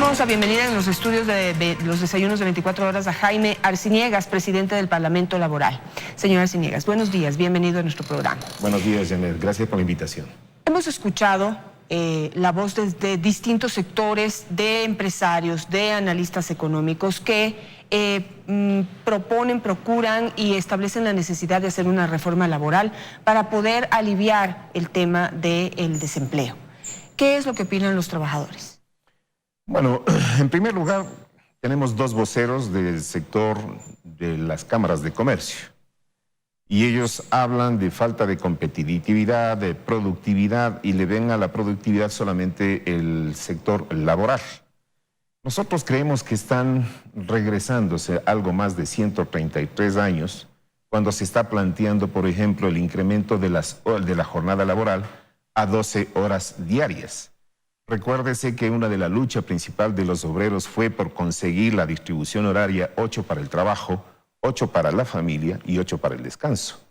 Damos la bienvenida en los estudios de los desayunos de 24 horas a Jaime Arciniegas, presidente del Parlamento Laboral. Señor Arciniegas, buenos días, bienvenido a nuestro programa. Buenos días, Janet, gracias por la invitación. Hemos escuchado la voz de distintos sectores, de empresarios, de analistas económicos que proponen, procuran y establecen la necesidad de hacer una reforma laboral para poder aliviar el tema del desempleo. ¿Qué es lo que opinan los trabajadores? Bueno, en primer lugar, tenemos dos voceros del sector de las cámaras de comercio. Y ellos hablan de falta de competitividad, de productividad, y le ven a la productividad solamente el sector laboral. Nosotros creemos que están regresándose algo más de 133 años cuando se está planteando, por ejemplo, el incremento de la jornada laboral a 12 horas diarias. Recuérdese que una de la lucha principal de los obreros fue por conseguir la distribución horaria 8 para el trabajo, 8 para la familia y 8 para el descanso.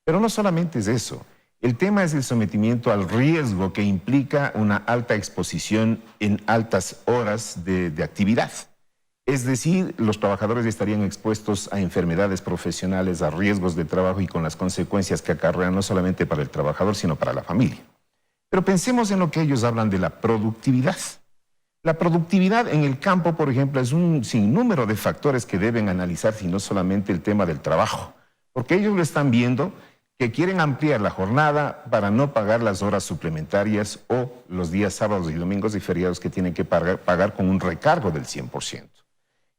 Pero no solamente es eso. El tema es el sometimiento al riesgo que implica una alta exposición en altas horas de actividad. Es decir, los trabajadores estarían expuestos a enfermedades profesionales, a riesgos de trabajo y con las consecuencias que acarrean no solamente para el trabajador, sino para la familia. Pero pensemos en lo que ellos hablan de la productividad. La productividad en el campo, por ejemplo, es un sinnúmero de factores que deben analizarse y no solamente el tema del trabajo. Porque ellos lo están viendo que quieren ampliar la jornada para no pagar las horas suplementarias o los días sábados y domingos y feriados que tienen que pagar con un recargo del 100%.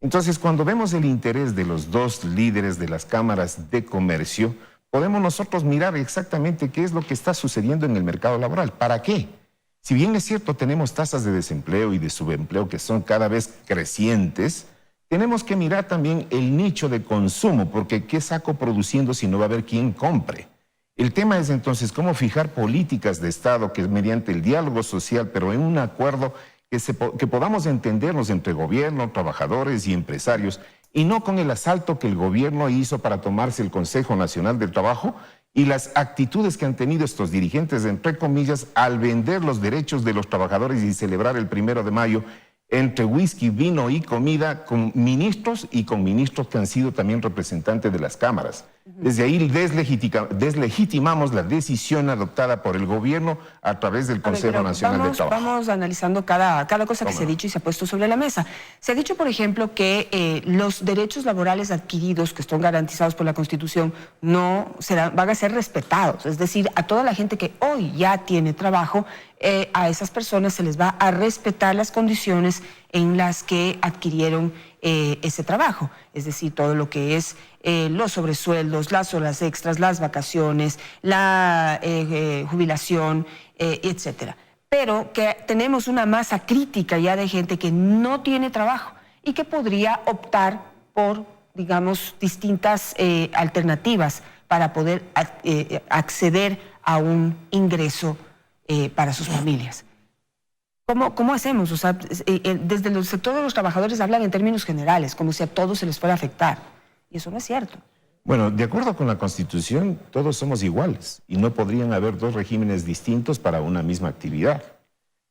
Entonces, cuando vemos el interés de los dos líderes de las cámaras de comercio, podemos nosotros mirar exactamente qué es lo que está sucediendo en el mercado laboral. ¿Para qué? Si bien es cierto, tenemos tasas de desempleo y de subempleo que son cada vez crecientes, tenemos que mirar también el nicho de consumo, porque ¿qué saco produciendo si no va a haber quien compre? El tema es entonces cómo fijar políticas de Estado que mediante el diálogo social, pero en un acuerdo que podamos entendernos entre gobierno, trabajadores y empresarios, y no con el asalto que el gobierno hizo para tomarse el Consejo Nacional del Trabajo y las actitudes que han tenido estos dirigentes, entre comillas, al vender los derechos de los trabajadores y celebrar el 1 de mayo entre whisky, vino y comida con ministros y con ministros que han sido también representantes de las cámaras. Desde ahí deslegitimamos la decisión adoptada por el gobierno a través del Consejo Nacional del Trabajo. Vamos analizando cada cosa que se ha dicho y se ha puesto sobre la mesa. Se ha dicho, por ejemplo, que los derechos laborales adquiridos, que están garantizados por la Constitución, van a ser respetados. Es decir, a toda la gente que hoy ya tiene trabajo, a esas personas se les va a respetar las condiciones en las que adquirieron ese trabajo. Es decir, todo lo que es los sobresueldos, las horas extras, las vacaciones, la jubilación, etcétera. Pero que tenemos una masa crítica ya de gente que no tiene trabajo y que podría optar por, digamos, distintas alternativas para poder acceder a un ingreso para sus familias. ¿Cómo hacemos? O sea, desde el sector de los trabajadores hablan en términos generales, como si a todos se les fuera a afectar. Y eso no es cierto. Bueno, de acuerdo con la Constitución, todos somos iguales y no podrían haber dos regímenes distintos para una misma actividad.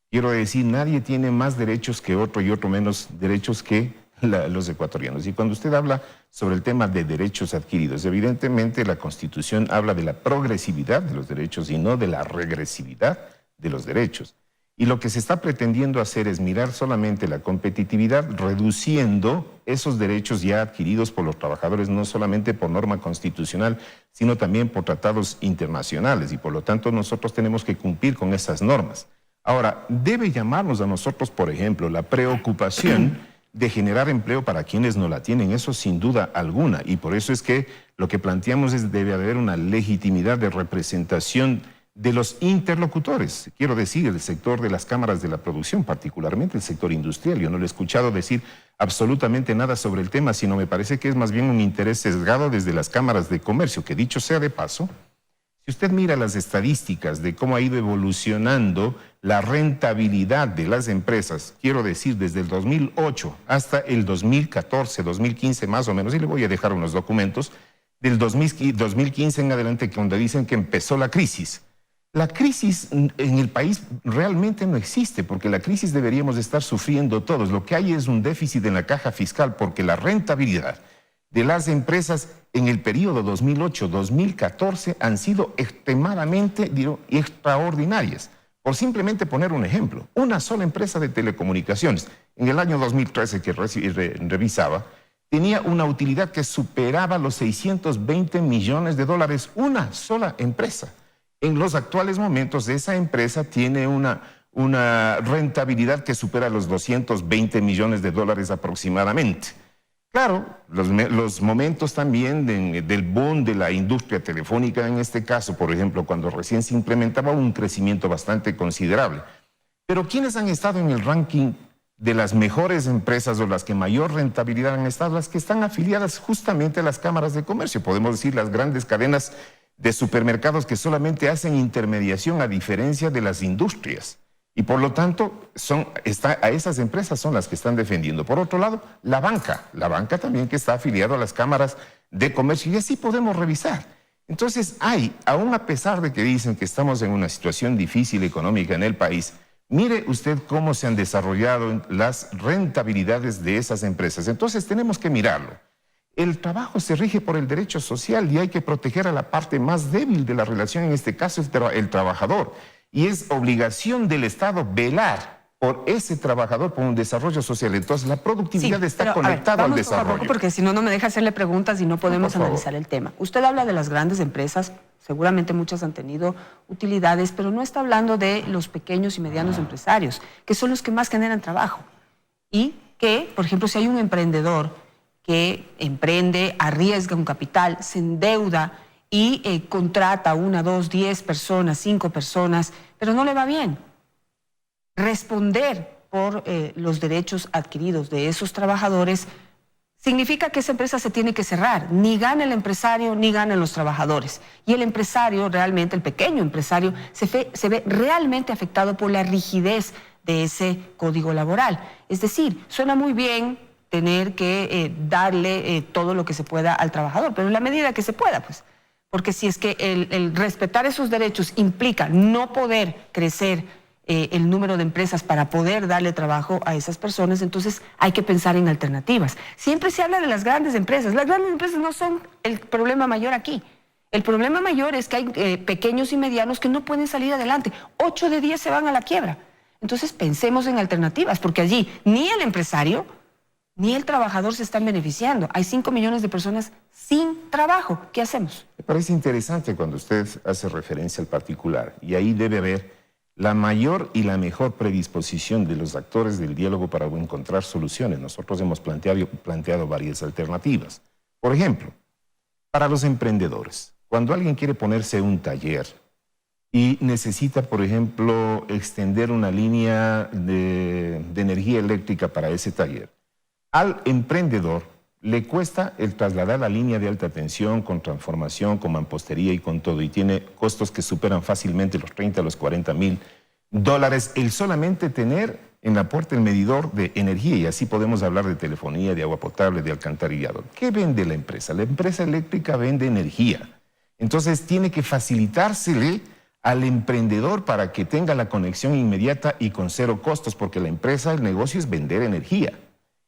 Quiero decir, nadie tiene más derechos que otro y otro menos derechos que los ecuatorianos. Y cuando usted habla sobre el tema de derechos adquiridos, evidentemente la Constitución habla de la progresividad de los derechos y no de la regresividad de los derechos. Y lo que se está pretendiendo hacer es mirar solamente la competitividad, reduciendo esos derechos ya adquiridos por los trabajadores, no solamente por norma constitucional, sino también por tratados internacionales. Y por lo tanto nosotros tenemos que cumplir con esas normas. Ahora, debe llamarnos a nosotros, por ejemplo, la preocupación de generar empleo para quienes no la tienen, eso sin duda alguna. Y por eso es que lo que planteamos es que debe haber una legitimidad de representación de los interlocutores, quiero decir, el sector de las cámaras de la producción, particularmente el sector industrial. Yo no le he escuchado decir absolutamente nada sobre el tema, sino me parece que es más bien un interés sesgado desde las cámaras de comercio, que dicho sea de paso, si usted mira las estadísticas de cómo ha ido evolucionando la rentabilidad de las empresas, quiero decir, desde el 2008 hasta el 2014, 2015 más o menos, y le voy a dejar unos documentos, del 2015 en adelante, donde dicen que empezó la crisis. La crisis en el país realmente no existe, porque la crisis deberíamos estar sufriendo todos. Lo que hay es un déficit en la caja fiscal, porque la rentabilidad de las empresas en el periodo 2008-2014 han sido extremadamente, extraordinarias. Por simplemente poner un ejemplo, una sola empresa de telecomunicaciones en el año 2013 que revisaba, tenía una utilidad que superaba los 620 millones de dólares, una sola empresa. En los actuales momentos, esa empresa tiene una rentabilidad que supera los 220 millones de dólares aproximadamente. Claro, los momentos también del boom de la industria telefónica, en este caso, por ejemplo, cuando recién se implementaba un crecimiento bastante considerable. Pero ¿quiénes han estado en el ranking de las mejores empresas o las que mayor rentabilidad han estado? Las que están afiliadas justamente a las cámaras de comercio. Podemos decir las grandes cadenas de supermercados que solamente hacen intermediación a diferencia de las industrias. Y por lo tanto, a esas empresas son las que están defendiendo. Por otro lado, la banca también que está afiliada a las cámaras de comercio, y así podemos revisar. Entonces, aún a pesar de que dicen que estamos en una situación difícil económica en el país, mire usted cómo se han desarrollado las rentabilidades de esas empresas. Entonces, tenemos que mirarlo. El trabajo se rige por el derecho social y hay que proteger a la parte más débil de la relación, en este caso el trabajador. Y es obligación del Estado velar por ese trabajador, por un desarrollo social. Entonces, la productividad está conectada al desarrollo. Poco, porque si no, no me deja hacerle preguntas y no podemos analizar el tema. Usted habla de las grandes empresas, seguramente muchas han tenido utilidades, pero no está hablando de los pequeños y medianos empresarios, que son los que más generan trabajo. Y que, por ejemplo, si hay un emprendedor que emprende, arriesga un capital, se endeuda y contrata 1, 2, 10 personas, 5 personas, pero no le va bien. Responder por los derechos adquiridos de esos trabajadores significa que esa empresa se tiene que cerrar. Ni gana el empresario, ni ganan los trabajadores. Y el empresario realmente, el pequeño empresario, se ve realmente afectado por la rigidez de ese código laboral. Es decir, suena muy bien tener que darle todo lo que se pueda al trabajador, pero en la medida que se pueda, pues. Porque si es que el respetar esos derechos implica no poder crecer el número de empresas para poder darle trabajo a esas personas, entonces hay que pensar en alternativas. Siempre se habla de las grandes empresas. Las grandes empresas no son el problema mayor aquí. El problema mayor es que hay pequeños y medianos que no pueden salir adelante. 8 de 10 se van a la quiebra. Entonces pensemos en alternativas, porque allí ni el empresario ni el trabajador se están beneficiando. Hay 5 millones de personas sin trabajo. ¿Qué hacemos? Me parece interesante cuando usted hace referencia al particular, y ahí debe haber la mayor y la mejor predisposición de los actores del diálogo para encontrar soluciones. Nosotros hemos planteado varias alternativas. Por ejemplo, para los emprendedores, cuando alguien quiere ponerse un taller y necesita, por ejemplo, extender una línea de energía eléctrica para ese taller, al emprendedor le cuesta el trasladar la línea de alta tensión con transformación, con mampostería y con todo, y tiene costos que superan fácilmente los 30 a los 40 mil dólares el solamente tener en la puerta el medidor de energía, y así podemos hablar de telefonía, de agua potable, de alcantarillado. ¿Qué vende la empresa? La empresa eléctrica vende energía. Entonces tiene que facilitársele al emprendedor para que tenga la conexión inmediata y con cero costos, porque la empresa, el negocio es vender energía.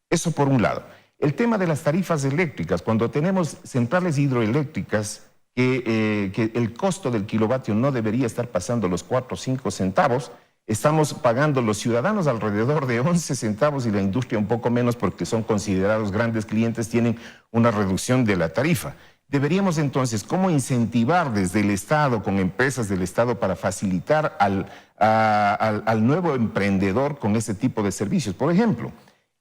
Eso por un lado. El tema de las tarifas eléctricas, cuando tenemos centrales hidroeléctricas que el costo del kilovatio no debería estar pasando los 4 o 5 centavos, estamos pagando los ciudadanos alrededor de 11 centavos y la industria un poco menos, porque son considerados grandes clientes, tienen una reducción de la tarifa. Deberíamos entonces, ¿cómo incentivar desde el Estado, con empresas del Estado, para facilitar al nuevo emprendedor con ese tipo de servicios? Por ejemplo,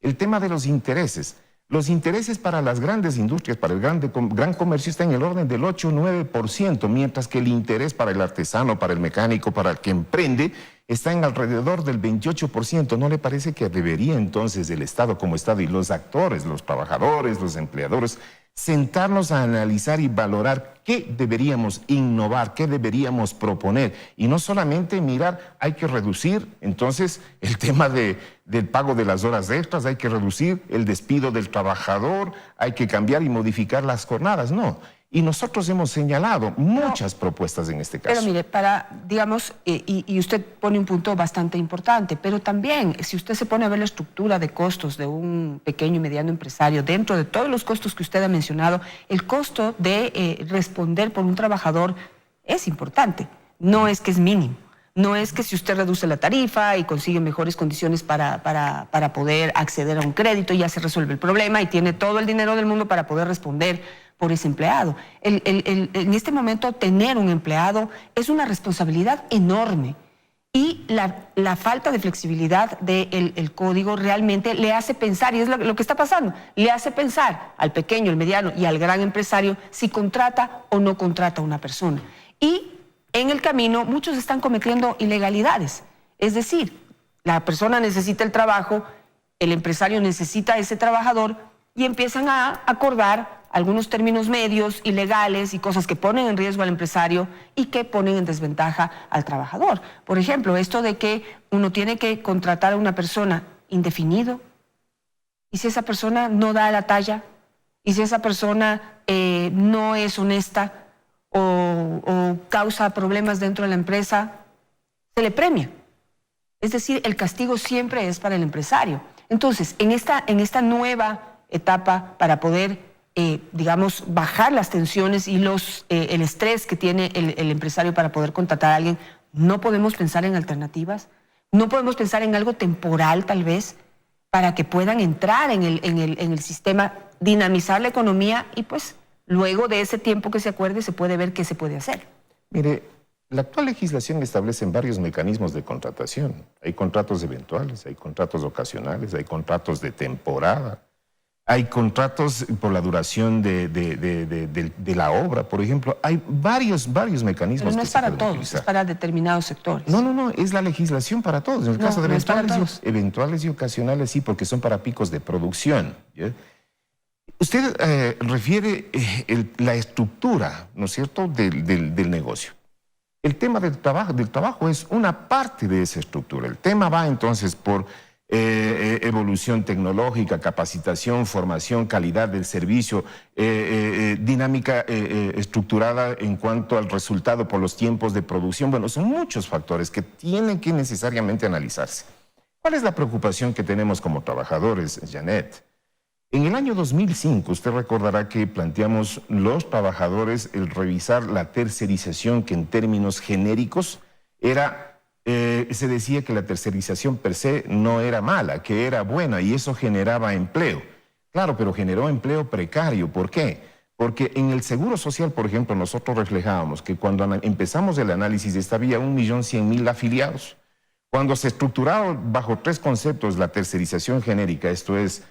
el tema de los intereses. Los intereses para las grandes industrias, para el gran comercio, está en el orden del 8 o 9%, mientras que el interés para el artesano, para el mecánico, para el que emprende, está en alrededor del 28%. ¿No le parece que debería entonces el Estado como Estado y los actores, los trabajadores, los empleadores, sentarnos a analizar y valorar qué deberíamos innovar, qué deberíamos proponer? Y no solamente mirar, hay que reducir entonces el tema del pago de las horas extras, hay que reducir el despido del trabajador, hay que cambiar y modificar las jornadas. No, Y nosotros hemos señalado muchas propuestas en este caso. Pero mire, digamos, y usted pone un punto bastante importante, pero también si usted se pone a ver la estructura de costos de un pequeño y mediano empresario, dentro de todos los costos que usted ha mencionado, el costo de responder por un trabajador es importante, no es que es mínimo. No es que si usted reduce la tarifa y consigue mejores condiciones para poder acceder a un crédito, ya se resuelve el problema y tiene todo el dinero del mundo para poder responder por ese empleado. En este momento, tener un empleado es una responsabilidad enorme y la falta de flexibilidad del código realmente le hace pensar, y es lo que está pasando, le hace pensar al pequeño, al mediano y al gran empresario si contrata o no contrata a una persona. Y en el camino, muchos están cometiendo ilegalidades. Es decir, la persona necesita el trabajo, el empresario necesita a ese trabajador y empiezan a acordar algunos términos medios, ilegales y cosas que ponen en riesgo al empresario y que ponen en desventaja al trabajador. Por ejemplo, esto de que uno tiene que contratar a una persona indefinido y si esa persona no da la talla y si esa persona no es honesta, o causa problemas dentro de la empresa, se le premia. Es decir, el castigo siempre es para el empresario. Entonces, en esta nueva etapa para poder, digamos, bajar las tensiones y el estrés que tiene el empresario para poder contratar a alguien, no podemos pensar en alternativas, no podemos pensar en algo temporal tal vez, para que puedan entrar en el sistema, dinamizar la economía y pues luego de ese tiempo que se acuerde se puede ver qué se puede hacer. Mire, la actual legislación establece varios mecanismos de contratación. Hay contratos eventuales, hay contratos ocasionales, hay contratos de temporada, hay contratos por la duración de la obra, por ejemplo. Hay varios mecanismos. Pero no es para todos, es para determinados sectores. No, es la legislación para todos. En el caso de eventuales y ocasionales sí, porque son para picos de producción, ¿ya? Usted refiere la estructura, ¿no es cierto?, del negocio. El tema del trabajo es una parte de esa estructura. El tema va entonces por evolución tecnológica, capacitación, formación, calidad del servicio, dinámica estructurada en cuanto al resultado por los tiempos de producción. Bueno, son muchos factores que tienen que necesariamente analizarse. ¿Cuál es la preocupación que tenemos como trabajadores, Janet? En el año 2005, usted recordará que planteamos los trabajadores el revisar la tercerización, que en términos genéricos se decía que la tercerización per se no era mala, que era buena y eso generaba empleo. Claro, pero generó empleo precario. ¿Por qué? Porque en el Seguro Social, por ejemplo, nosotros reflejábamos que cuando empezamos el análisis había 1.100.000 afiliados. Cuando se estructuraba bajo tres conceptos la tercerización genérica, esto es,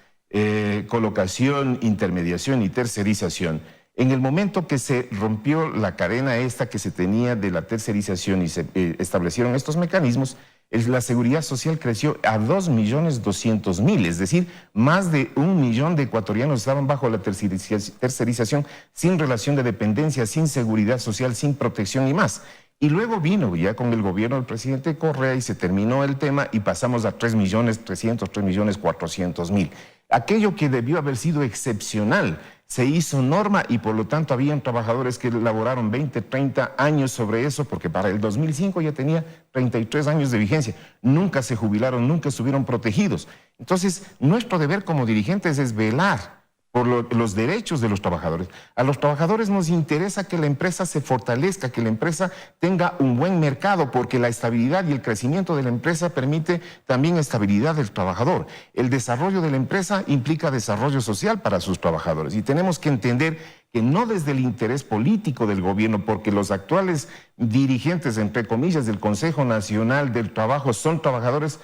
colocación, intermediación y tercerización, en el momento que se rompió la cadena esta que se tenía de la tercerización y se establecieron estos mecanismos, la seguridad social creció a 2.200.000, es decir, más de 1 millón de ecuatorianos estaban bajo la tercerización sin relación de dependencia, sin seguridad social, sin protección y más. Y luego vino ya con el gobierno del presidente Correa y se terminó el tema y pasamos a 3.300.000, 3.400.000. Aquello que debió haber sido excepcional se hizo norma y por lo tanto habían trabajadores que laboraron 20, 30 años sobre eso porque para el 2005 ya tenía 33 años de vigencia. Nunca se jubilaron, nunca estuvieron protegidos. Entonces, nuestro deber como dirigentes es velar por los derechos de los trabajadores. A los trabajadores nos interesa que la empresa se fortalezca, que la empresa tenga un buen mercado, porque la estabilidad y el crecimiento de la empresa permite también estabilidad del trabajador. El desarrollo de la empresa implica desarrollo social para sus trabajadores y tenemos que entender que no desde el interés político del gobierno, porque los actuales dirigentes, entre comillas, del Consejo Nacional del Trabajo son trabajadores,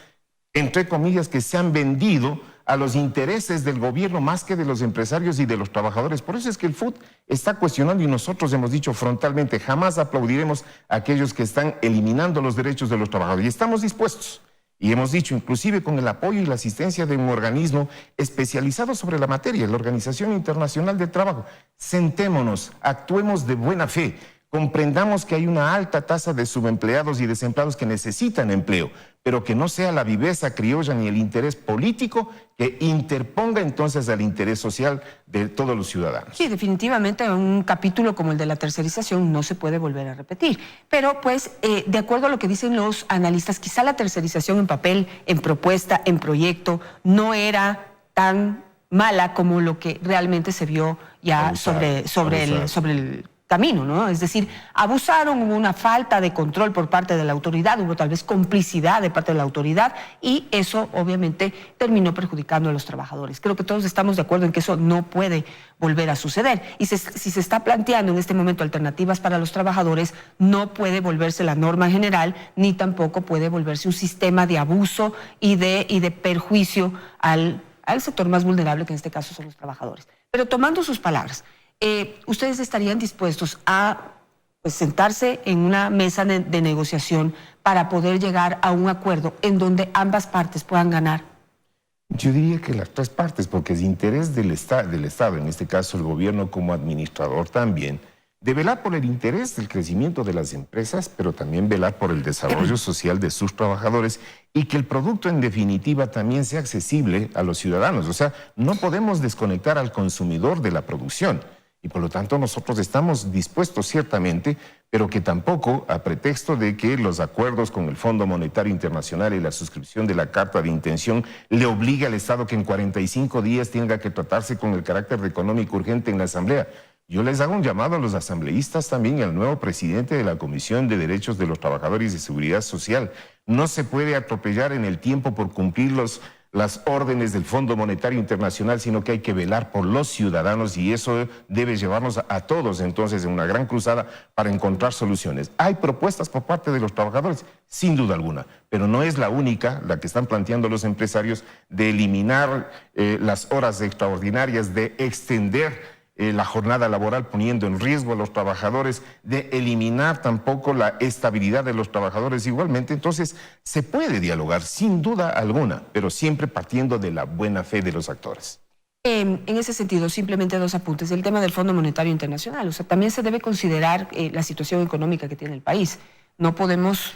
entre comillas, que se han vendido a los intereses del gobierno más que de los empresarios y de los trabajadores. Por eso es que el FUT está cuestionando y nosotros hemos dicho frontalmente, jamás aplaudiremos a aquellos que están eliminando los derechos de los trabajadores. Y estamos dispuestos, y hemos dicho, inclusive con el apoyo y la asistencia de un organismo especializado sobre la materia, la Organización Internacional del Trabajo, sentémonos, actuemos de buena fe, comprendamos que hay una alta tasa de subempleados y desempleados que necesitan empleo, pero que no sea la viveza criolla ni el interés político que interponga entonces al interés social de todos los ciudadanos. Sí, definitivamente un capítulo como el de la tercerización no se puede volver a repetir. Pero pues, de acuerdo a lo que dicen los analistas, quizá la tercerización en papel, en propuesta, en proyecto, no era tan mala como lo que realmente se vio ya sobre el camino, ¿no? Es decir, abusaron, hubo una falta de control por parte de la autoridad, hubo tal vez complicidad de parte de la autoridad y eso obviamente terminó perjudicando a los trabajadores. Creo que todos estamos de acuerdo en que eso no puede volver a suceder y si se está planteando en este momento alternativas para los trabajadores, no puede volverse la norma general ni tampoco puede volverse un sistema de abuso y de perjuicio al sector más vulnerable, que en este caso son los trabajadores. Pero tomando sus palabras, ¿ustedes estarían dispuestos a sentarse en una mesa de negociación para poder llegar a un acuerdo en donde ambas partes puedan ganar? Yo diría que las tres partes, porque es interés del Estado, en este caso el gobierno como administrador también, de velar por el interés del crecimiento de las empresas, pero también velar por el desarrollo social de sus trabajadores y que el producto en definitiva también sea accesible a los ciudadanos. O sea, no podemos desconectar al consumidor de la producción. Y por lo tanto nosotros estamos dispuestos ciertamente, pero que tampoco a pretexto de que los acuerdos con el Fondo Monetario Internacional y la suscripción de la Carta de Intención le obligue al Estado que en 45 días tenga que tratarse con el carácter económico urgente en la Asamblea. Yo les hago un llamado a los asambleístas también y al nuevo presidente de la Comisión de Derechos de los Trabajadores y Seguridad Social. No se puede atropellar en el tiempo por cumplir las órdenes del Fondo Monetario Internacional, sino que hay que velar por los ciudadanos y eso debe llevarnos a todos entonces en una gran cruzada para encontrar soluciones. Hay propuestas por parte de los trabajadores, sin duda alguna, pero no es la única, la que están planteando los empresarios, de eliminar las horas extraordinarias, de extender la jornada laboral poniendo en riesgo a los trabajadores, de eliminar tampoco la estabilidad de los trabajadores igualmente. Entonces, se puede dialogar sin duda alguna, pero siempre partiendo de la buena fe de los actores. En ese sentido, simplemente dos apuntes. El tema del Fondo Monetario Internacional, o sea, también se debe considerar la situación económica que tiene el país. No podemos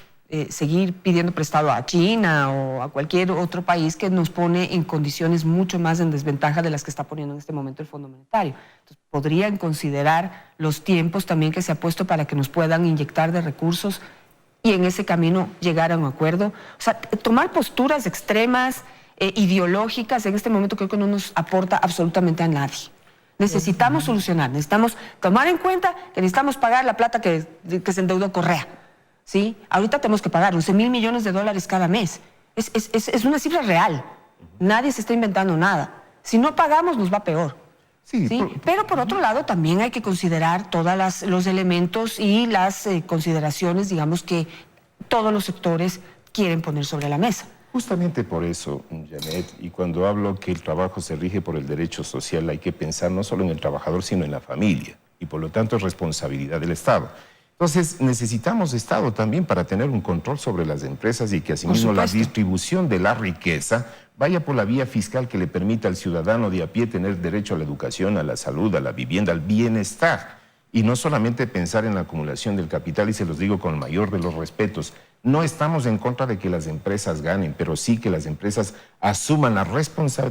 seguir pidiendo prestado a China o a cualquier otro país que nos pone en condiciones mucho más en desventaja de las que está poniendo en este momento el Fondo Monetario. Entonces, podrían considerar los tiempos también que se ha puesto para que nos puedan inyectar de recursos y en ese camino llegar a un acuerdo. O sea, tomar posturas extremas, ideológicas, en este momento creo que no nos aporta absolutamente a nadie. Necesitamos solucionar, necesitamos tomar en cuenta que necesitamos pagar la plata que se endeudó Correa. ¿Sí? Ahorita tenemos que pagar 11.000 millones de dólares cada mes. Es una cifra real. Nadie se está inventando nada. Si no pagamos, nos va peor. Sí. Pero por otro lado, también hay que considerar todos los elementos y las consideraciones, digamos, que todos los sectores quieren poner sobre la mesa. Justamente por eso, Janet, y cuando hablo que el trabajo se rige por el derecho social, hay que pensar no solo en el trabajador, sino en la familia. Y por lo tanto es responsabilidad del Estado. Entonces, necesitamos Estado también para tener un control sobre las empresas y que asimismo la distribución de la riqueza vaya por la vía fiscal que le permita al ciudadano de a pie tener derecho a la educación, a la salud, a la vivienda, al bienestar. Y no solamente pensar en la acumulación del capital, y se los digo con el mayor de los respetos. No estamos en contra de que las empresas ganen, pero sí que las empresas asuman la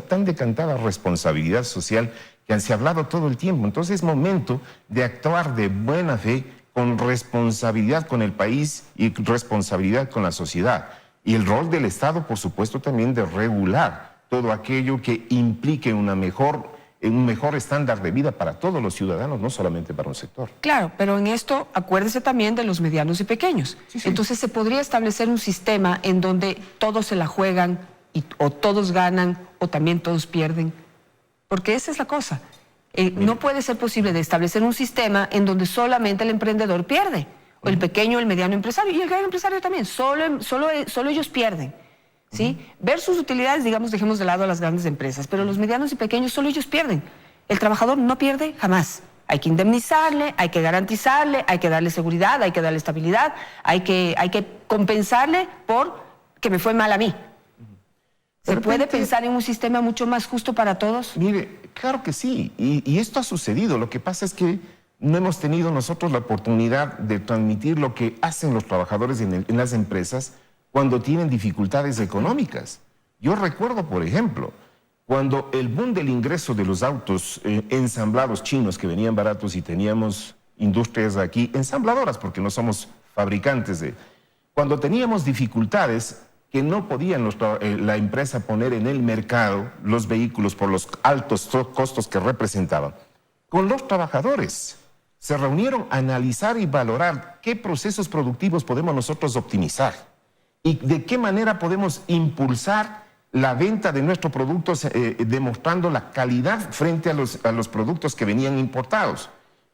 tan decantada responsabilidad social que se ha hablado todo el tiempo. Entonces es momento de actuar de buena fe, con responsabilidad con el país y responsabilidad con la sociedad. Y el rol del Estado, por supuesto, también de regular todo aquello que implique un mejor estándar de vida para todos los ciudadanos, no solamente para un sector. Claro, pero en esto acuérdese también de los medianos y pequeños. Sí. Entonces se podría establecer un sistema en donde todos se la juegan o todos ganan o también todos pierden. Porque esa es la cosa. No puede ser posible de establecer un sistema en donde solamente el emprendedor pierde, o el pequeño, el mediano empresario y el gran empresario también, solo ellos pierden, ¿sí? Ver sus utilidades, digamos, dejemos de lado a las grandes empresas, pero los medianos y pequeños solo ellos pierden. El trabajador no pierde jamás. Hay que indemnizarle, hay que garantizarle, hay que darle seguridad, hay que darle estabilidad, hay que compensarle por que me fue mal a mí. ¿Se puede pensar en un sistema mucho más justo para todos? Mire, claro que sí, y esto ha sucedido. Lo que pasa es que no hemos tenido nosotros la oportunidad de transmitir lo que hacen los trabajadores en las empresas cuando tienen dificultades económicas. Yo recuerdo, por ejemplo, cuando el boom del ingreso de los autos ensamblados chinos que venían baratos y teníamos industrias aquí ensambladoras, porque no somos fabricantes cuando teníamos dificultades que no podían la empresa poner en el mercado los vehículos por los altos costos que representaban, con los trabajadores se reunieron a analizar y valorar qué procesos productivos podemos nosotros optimizar y de qué manera podemos impulsar la venta de nuestros productos demostrando la calidad frente a los productos que venían importados.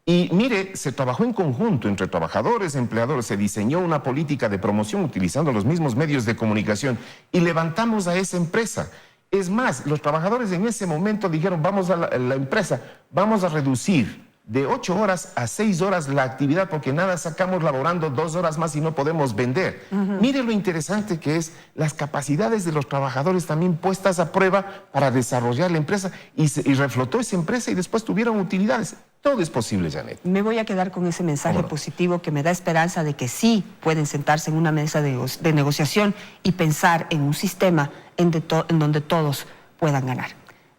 Y mire, se trabajó en conjunto entre trabajadores, empleadores, se diseñó una política de promoción utilizando los mismos medios de comunicación y levantamos a esa empresa. Es más, los trabajadores en ese momento dijeron, vamos a la empresa, vamos a reducir de 8 horas a 6 horas la actividad porque nada sacamos laborando 2 horas más y no podemos vender. Mire lo interesante que es las capacidades de los trabajadores también puestas a prueba para desarrollar la empresa y reflotó esa empresa y después tuvieron utilidades. Todo es posible, Janet. Me voy a quedar con ese mensaje positivo que me da esperanza de que sí pueden sentarse en una mesa de negociación y pensar en un sistema en donde todos puedan ganar.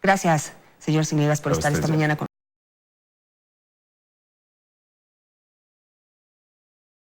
Gracias, señor Ciniegas, por estar esta mañana con nosotros.